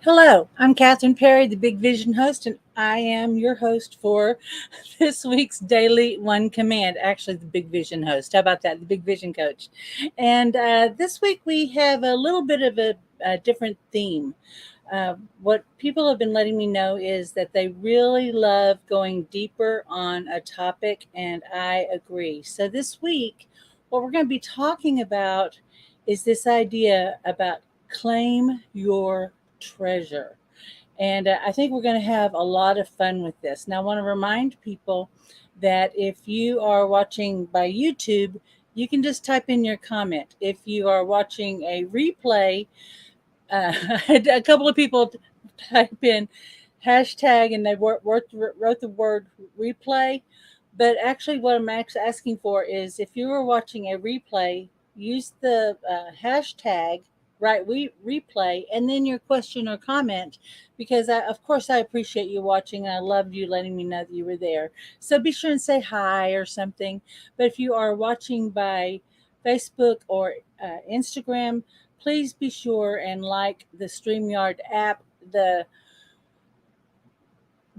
Hello, I'm Catherine Perry, the Big Vision host, and I am your host for this week's Daily One Command. Actually, the Big Vision host. How about that? The Big Vision coach. And this week we have a little bit of a different theme. What people have been letting me know is that they really love going deeper on a topic, and I agree. So this week, what we're going to be talking about is this idea about claim your treasure. And I think we're going to have a lot of fun with this. Now, I want to remind people that if you are watching by YouTube, you can just type in your comment. If you are watching a replay, a couple of people type in hashtag and they wrote the word replay. But actually, what I'm actually asking for is if you are watching a replay, use the hashtag replay and then your question or comment, because of course I appreciate you watching and I love you letting me know that you were there. So be sure and say hi or something. But if you are watching by Facebook or Instagram, please be sure and like the StreamYard app. The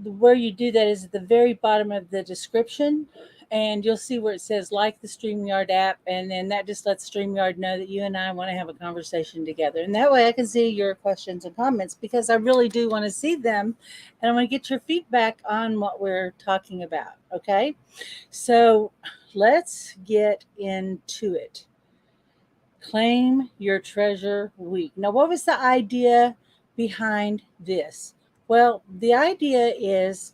where you do that is at the very bottom of the description, and you'll see where it says like the StreamYard app, and then that just lets StreamYard know that you and I want to have a conversation together. And that way I can see your questions and comments, because I really do want to see them and I want to get your feedback on what we're talking about. Okay, so let's get into it. Claim Your Treasure Week. Now, what was the idea behind this? Well, the idea is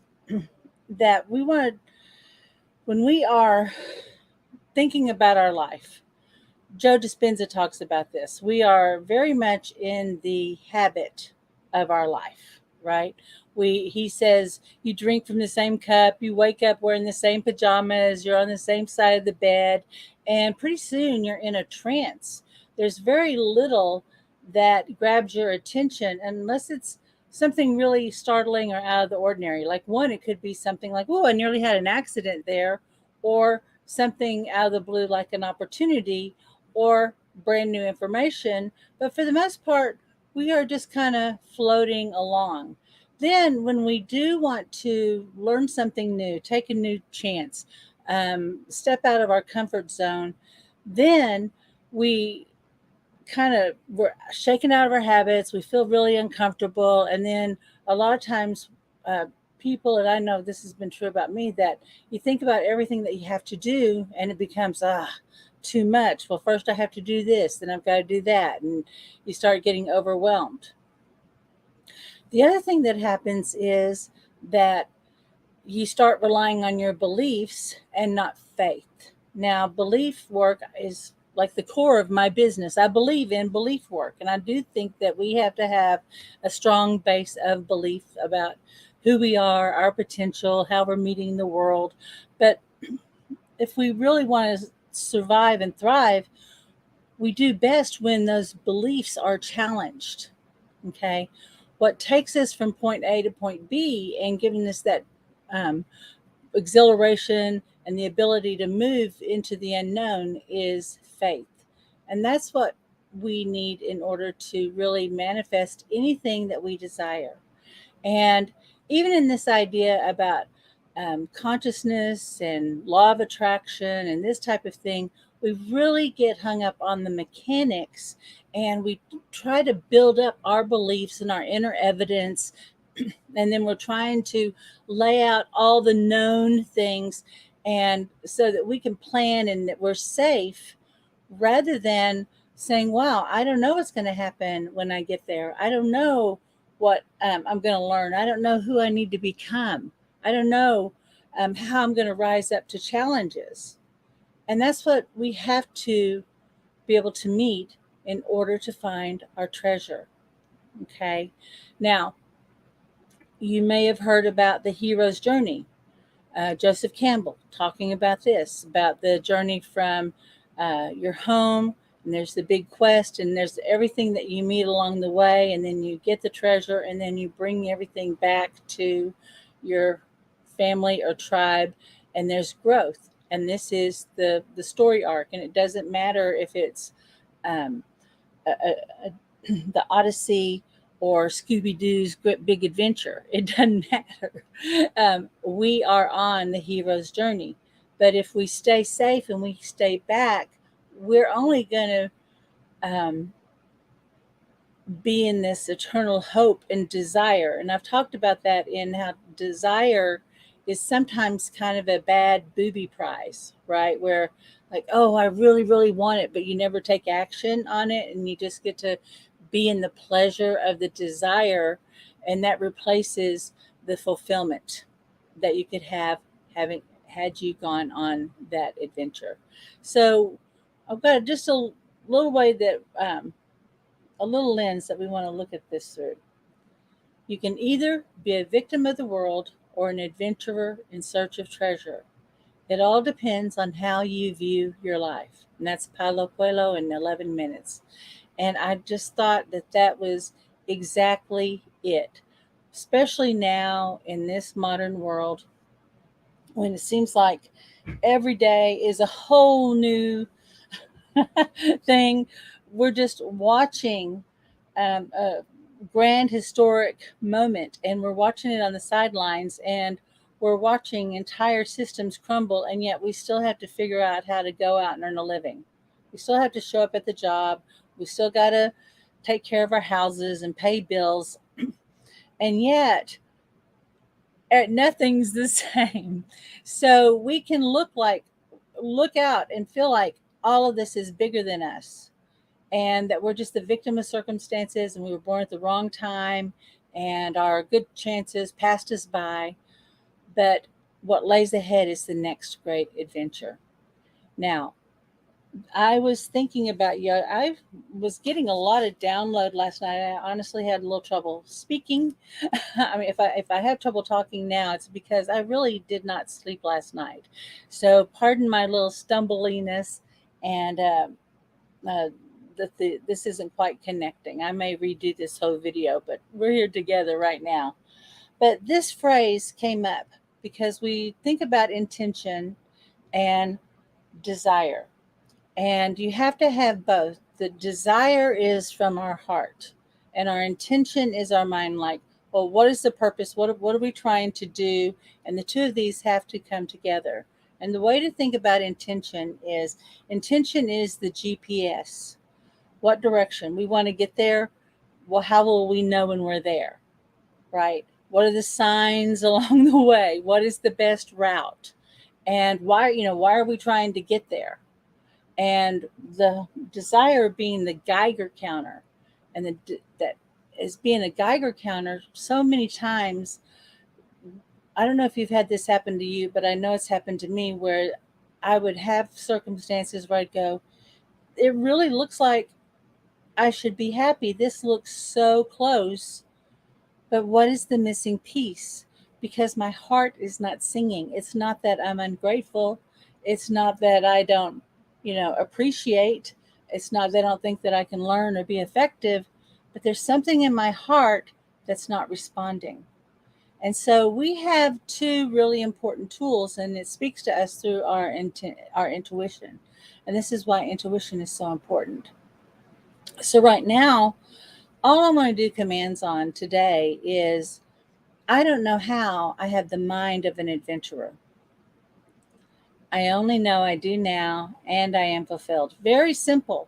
that we want to, when we are thinking about our life, Joe Dispenza talks about this. We are very much in the habit of our life, right? He says you drink from the same cup, you wake up wearing the same pajamas, you're on the same side of the bed, and pretty soon you're in a trance. There's very little that grabs your attention unless it's something really startling or out of the ordinary. Like one, it could be something like, oh, I nearly had an accident there, or something out of the blue like an opportunity or brand new information. But for the most part, we are just kind of floating along. Then, when we do want to learn something new, take a new chance, step out of our comfort zone, then we we're shaken out of our habits. We feel really uncomfortable. And then a lot of times, uh, people, and I know this has been true about me, that you think about everything that you have to do and it becomes, too much. Well, first I have to do this, then I've got to do that. And you start getting overwhelmed. The other thing that happens is that you start relying on your beliefs and not faith. Now, belief work is like the core of my business. I believe in belief work, and I do think that we have to have a strong base of belief about who we are, our potential, how we're meeting the world. But if we really want to survive and thrive, we do best when those beliefs are challenged. Okay. What takes us from point A to point B and giving us that um, exhilaration and the ability to move into the unknown is faith. And that's what we need in order to really manifest anything that we desire. And even in this idea about consciousness and law of attraction and this type of thing, we really get hung up on the mechanics, and we try to build up our beliefs and our inner evidence. And then we're trying to lay out all the known things, and so that we can plan and that we're safe, rather than saying, wow, I don't know what's going to happen when I get there. I don't know what I'm going to learn. I don't know who I need to become. I don't know how I'm going to rise up to challenges. And that's what we have to be able to meet in order to find our treasure. Okay. Now, you may have heard about the hero's journey. Joseph Campbell talking about this, about the journey from your home, and there's the big quest, and there's everything that you meet along the way, and then you get the treasure, and then you bring everything back to your family or tribe, and there's growth. And this is the story arc, and it doesn't matter if it's um, a, the Odyssey or Scooby-Doo's Big Adventure. It doesn't matter. We are on the hero's journey. But if we stay safe and we stay back, we're only going to be in this eternal hope and desire. And I've talked about that in how desire is sometimes kind of a bad booby prize, right? Where, like, oh, I really, really want it, but you never take action on it, and you just get to be in the pleasure of the desire, and that replaces the fulfillment that you could have having had you gone on that adventure. So I've got just a little way that a little lens that we want to look at this through. You can either be a victim of the world or an adventurer in search of treasure. It all depends on how you view your life. And that's Paulo Coelho in 11 minutes. And I just thought that that was exactly it, especially now in this modern world when it seems like every day is a whole new thing. We're just watching a grand historic moment, and we're watching it on the sidelines, and we're watching entire systems crumble, and yet we still have to figure out how to go out and earn a living. We still have to show up at the job. We still got to take care of our houses and pay bills, and yet nothing's the same. So we can look out and feel like all of this is bigger than us, and that we're just the victim of circumstances, and we were born at the wrong time, and our good chances passed us by. But what lays ahead is the next great adventure. Now, I was thinking about you. I was getting a lot of download last night. I honestly had a little trouble speaking. I mean, if I have trouble talking now, it's because I really did not sleep last night. So pardon my little stumbliness, and this isn't quite connecting. I may redo this whole video, but we're here together right now. But this phrase came up because we think about intention and desire. And you have to have both. The desire is from our heart, and our intention is our mind, like, well, what is the purpose? What are we trying to do? And the two of these have to come together. And the way to think about intention is the GPS. What direction? We want to get there. Well, how will we know when we're there? Right? What are the signs along the way? What is the best route? And why are we trying to get there? And the desire being the Geiger counter, and that is being a Geiger counter so many times. I don't know if you've had this happen to you, but I know it's happened to me, where I would have circumstances where I'd go, it really looks like I should be happy. This looks so close. But what is the missing piece? Because my heart is not singing. It's not that I'm ungrateful. It's not that I don't, appreciate. It's not that I don't think that I can learn or be effective. But there's something in my heart that's not responding. And so we have two really important tools, and it speaks to us through our intuition. And this is why intuition is so important. So right now, all I'm going to do commands on today is, I don't know how I have the mind of an adventurer. I only know I do now, and I am fulfilled. Very simple.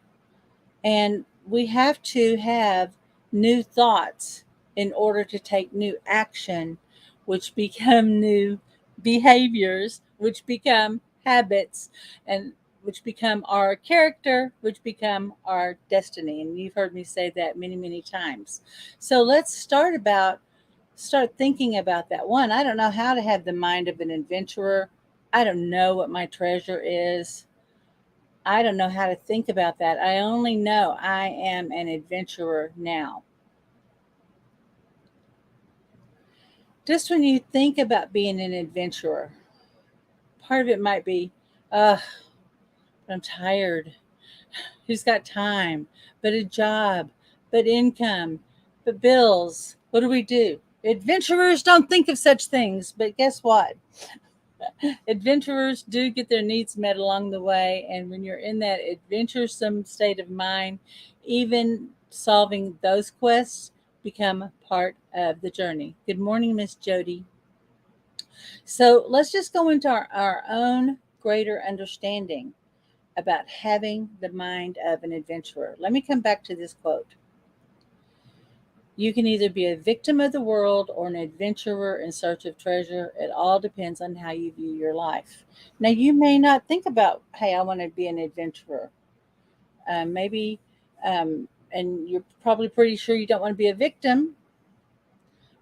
And we have to have new thoughts in order to take new action, which become new behaviors, which become habits, and which become our character, which become our destiny. And you've heard me say that many, many times. So let's start thinking about that. One, I don't know how to have the mind of an adventurer. I don't know what my treasure is. I don't know how to think about that. I only know I am an adventurer now. Just when you think about being an adventurer, part of it might be, I'm tired. Who's got time? But a job, but income, but bills. What do we do? Adventurers don't think of such things, but guess what? Adventurers do get their needs met along the way. And when you're in that adventuresome state of mind, even solving those quests become part of the journey. Good morning, Miss Jody. So let's just go into our own greater understanding about having the mind of an adventurer. Let me come back to this quote. You can either be a victim of the world or an adventurer in search of treasure. It all depends on how you view your life. Now, you may not think about, hey, I want to be an adventurer. Maybe, and you're probably pretty sure you don't want to be a victim,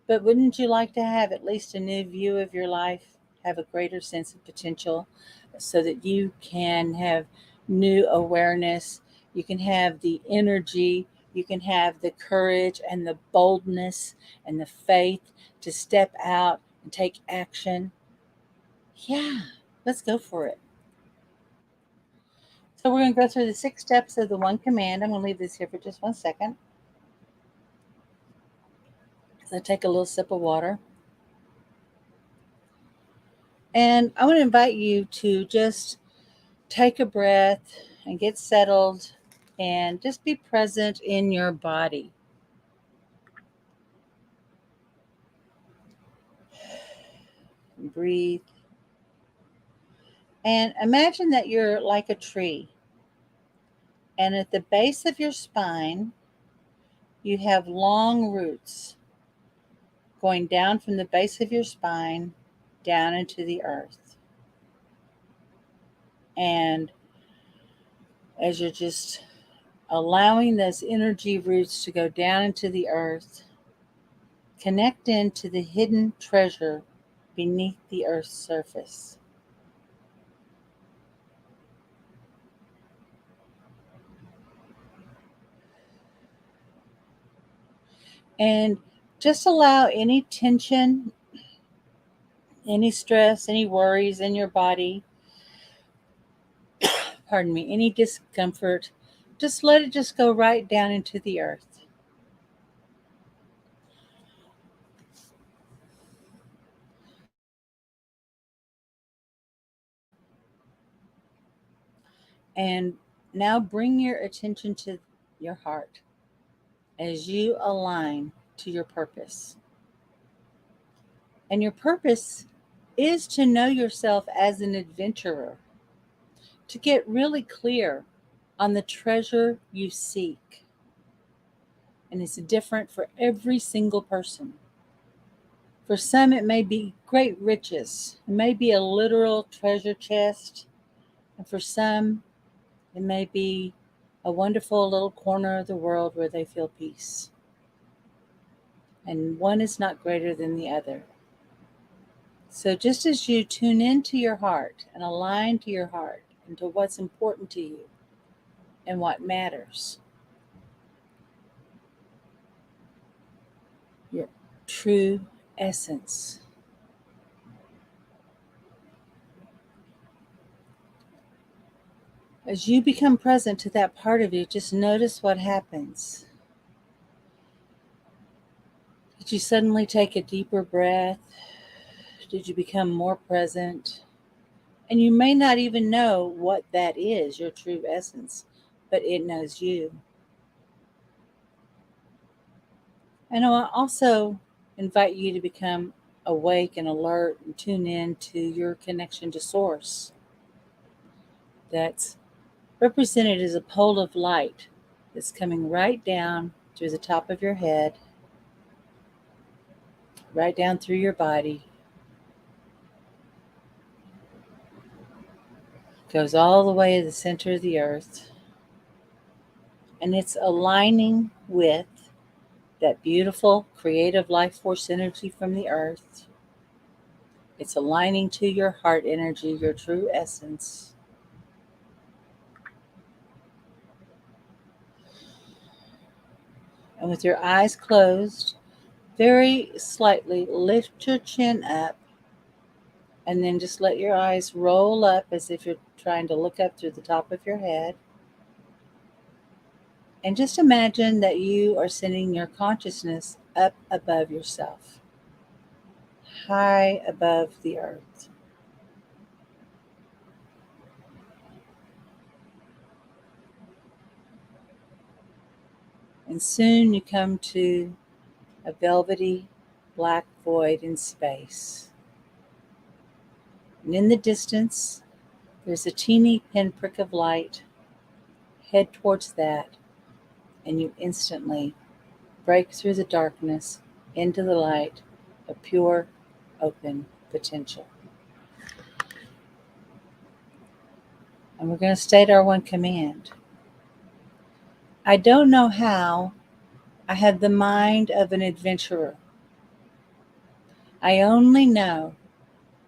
but wouldn't you like to have at least a new view of your life, have a greater sense of potential so that you can have new awareness, you can have the energy, you can have the courage and the boldness and the faith to step out and take action? Yeah, let's go for it. So we're going to go through the 6 steps of the one command. I'm going to leave this here for just 1 second. So take a little sip of water. And I want to invite you to just take a breath and get settled and just be present in your body. Breathe. And imagine that you're like a tree. And at the base of your spine, you have long roots going down from the base of your spine down into the earth. And as you're just allowing those energy roots to go down into the earth, connect into the hidden treasure beneath the earth's surface. And just allow any tension, any stress, any worries in your body, pardon me, any discomfort, just let it just go right down into the earth. And now bring your attention to your heart as you align to your purpose. And your purpose is to know yourself as an adventurer, to get really clear on the treasure you seek. And it's different for every single person. For some, it may be great riches, it may be a literal treasure chest, and for some, it may be a wonderful little corner of the world where they feel peace. And one is not greater than the other. So just as you tune into your heart and align to your heart and to what's important to you and what matters, your true essence, as you become present to that part of you, just notice what happens. Did you suddenly take a deeper breath? Did you become more present? And you may not even know what that is, your true essence, but it knows you. And I also invite you to become awake and alert and tune in to your connection to Source. That's represented as a pole of light that's coming right down through the top of your head, right down through your body, goes all the way to the center of the earth, and it's aligning with that beautiful creative life force energy from the earth. It's aligning to your heart energy, your true essence. And with your eyes closed, very slightly lift your chin up and then just let your eyes roll up as if you're trying to look up through the top of your head. And just imagine that you are sending your consciousness up above yourself, high above the earth. And soon you come to a velvety black void in space. And in the distance, there's a teeny pinprick of light. Head towards that, and you instantly break through the darkness into the light of pure, open potential. And we're going to state our one command. I don't know how I have the mind of an adventurer. I only know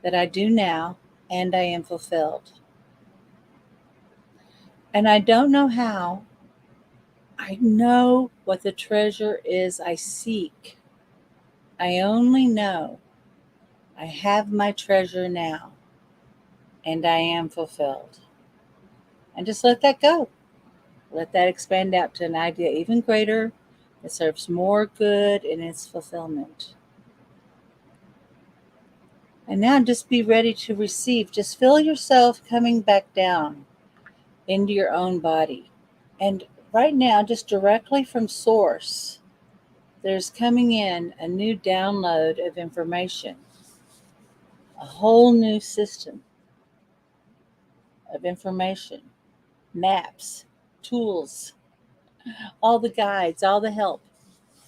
that I do now, and I am fulfilled. And I don't know how I know what the treasure is I seek. I only know I have my treasure now, and I am fulfilled. And just let that go. Let that expand out to an idea even greater that serves more good in its fulfillment. And now just be ready to receive. Just feel yourself coming back down into your own body. And right now, just directly from source, there's coming in a new download of information, a whole new system of information, maps, tools, all the guides, all the help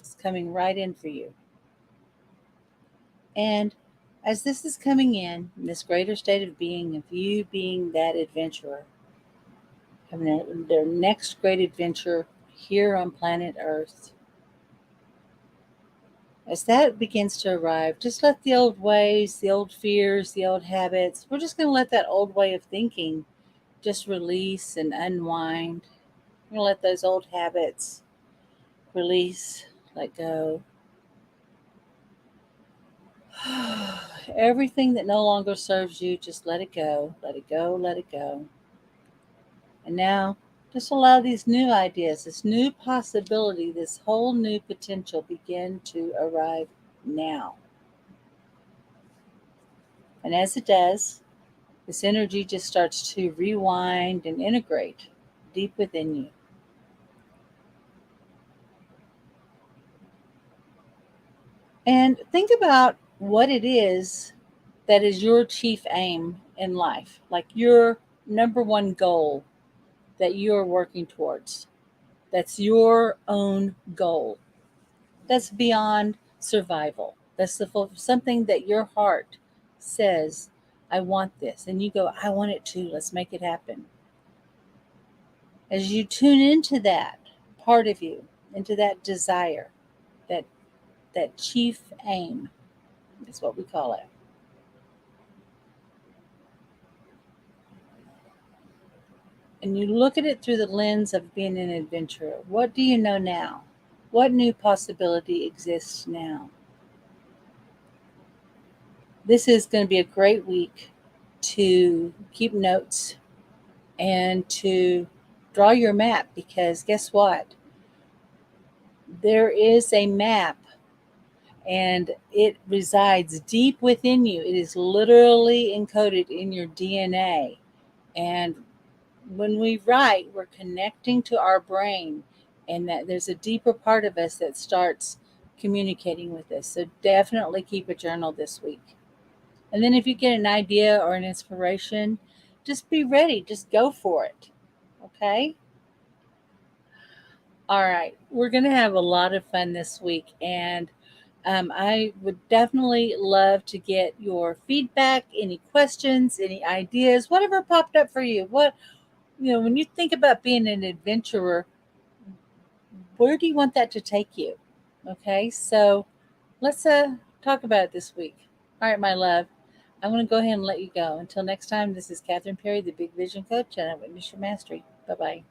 is coming right in for you. And as this is coming in this greater state of being, of you being that adventurer, having their next great adventure here on planet Earth, as that begins to arrive, just let the old ways, the old fears, the old habits, we're just going to let that old way of thinking just release and unwind. We're going to let those old habits release, let go. Everything that no longer serves you, just let it go, let it go, let it go. And now, just allow these new ideas, this new possibility, this whole new potential begin to arrive now. And as it does, this energy just starts to rewind and integrate deep within you. And think about what it is that is your chief aim in life, like your number one goal that you're working towards. That's your own goal. That's beyond survival. That's something that your heart says, I want this. And you go, I want it too. Let's make it happen. As you tune into that part of you, into that desire, that chief aim is what we call it. And you look at it through the lens of being an adventurer. What do you know now? What new possibility exists now? This is going to be a great week to keep notes and to draw your map, because guess what? There is a map and it resides deep within you. It is literally encoded in your DNA. And when we write, we're connecting to our brain, and that there's a deeper part of us that starts communicating with us. So definitely keep a journal this week. And then if you get an idea or an inspiration, just be ready. Just go for it. Okay? All right. We're going to have a lot of fun this week. And I would definitely love to get your feedback, any questions, any ideas, whatever popped up for you. When you think about being an adventurer, where do you want that to take you? Okay, so let's talk about it this week. All right, my love, I'm going to go ahead and let you go. Until next time, this is Catherine Perry, the Big Vision Coach, and I witness your mastery. Bye-bye.